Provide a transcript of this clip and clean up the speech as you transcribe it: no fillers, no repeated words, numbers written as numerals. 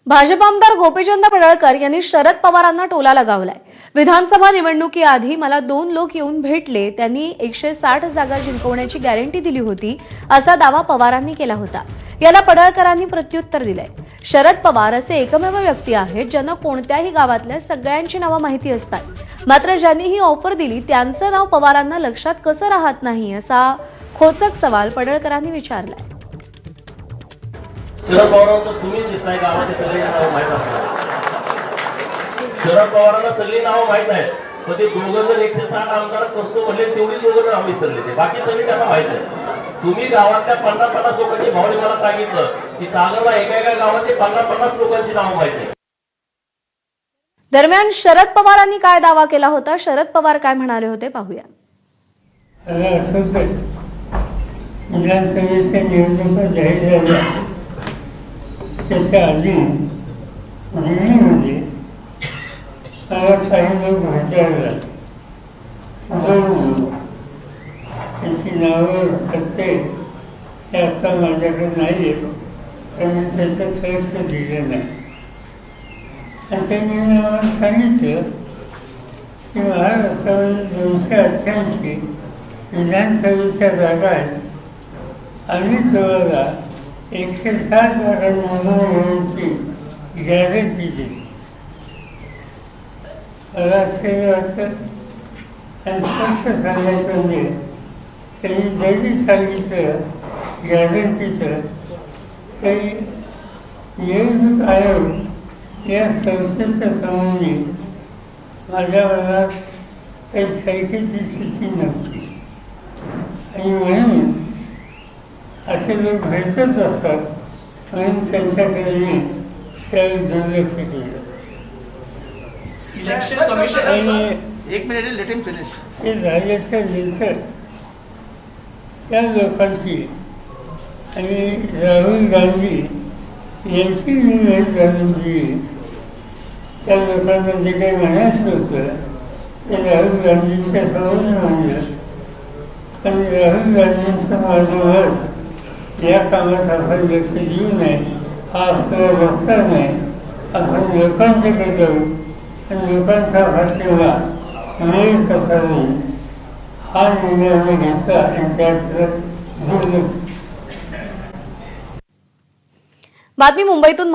भाजप आमदार गोपीचंद पडळकर यांनी शरद पवारांना टोला लगावलाय। विधानसभा निवडणुकीआधी मला 2 लोक येऊन भेटले, त्यांनी 160 जागा जिंकवण्याची गॅरंटी दिली होती, असा दावा पवारांनी केला होता। याला पडळकरांनी प्रत्युत्तर दिलंय। शरद पवार असे एकमेव व्यक्ती आहेत ज्यांना कोणत्याही गावातल्या सगळ्यांची नावं माहिती असतात, मात्र ज्यांनी ही ऑफर दिली त्यांचं नाव पवारांना लक्षात कसं राहत नाही, असा खोचक सवाल पडळकरांनी विचारलाय। शरद पवारांचं तुम्ही दिसताय गावाचे सगळे नाव माहीत असतात। शरद पवारांना सगळी नावं माहीत आहेत, पण ते दोघं जर 160 आमदार करतो म्हणले तेवढी दोघं नाव विसरले ते, बाकी सगळी त्यांना माहीत आहे। तुम्ही गावातल्या 50-50 लोकांची भावने मला सांगितलं की सागरला एका गावाचे 50-50 लोकांची नावं माहीत आहे। दरम्यान शरद पवारांनी काय दावा केला होता, शरद पवार काय म्हणाले होते पाहूया। विधानसभेच्या निवडणुका जाहीर झाल्या त्याच्या आधी दिल्लीमध्ये मला काही लोक भेटायला त्यांची नावं पत्ते हे आता माझ्याकडे नाही आहेत, पण मी त्याचं लक्ष दिलं नाही। आणि त्यांनी मला सांगितलं की महाराष्ट्रामध्ये 288 विधानसभेच्या जागा आहेत आणि जवळला 160 जागा निवडून येण्याची गॅरंटी दिली। मला असं आणि स्पष्ट सांगायचं म्हणजे त्यांनी जरी सांगितलं गॅरंटीचं तरी निवडणूक आयोग या संस्थेच्या संबंधी माझ्या मनात काही शंकेची स्थिती नव्हती आणि म्हणून असे लोक भेटत असतात, म्हणून त्यांच्याकडे मी त्यावेळी दुर्लक्ष केलं। एक मिनिट, लेट हिम फिनिश। ते झाल्याच्या नंतर त्या लोकांची आणि राहुल गांधी यांची मी वेळ घालून दिली। त्या लोकांना जे काही म्हणायचं होतं ते राहुल गांधींच्या समोर म्हणलं, पण राहुल गांधींचं माझं मत या कामात आपण लक्ष देऊ नये, हा आपला रस्ता नाही, आपण लोकांच्याकडे जाऊ आणि लोकांचा भाषेला मिळेल कसा नाही हा निर्णय आम्ही घेतला आणि त्याकडे दुर्लक्ष। बातमी मुंबईतून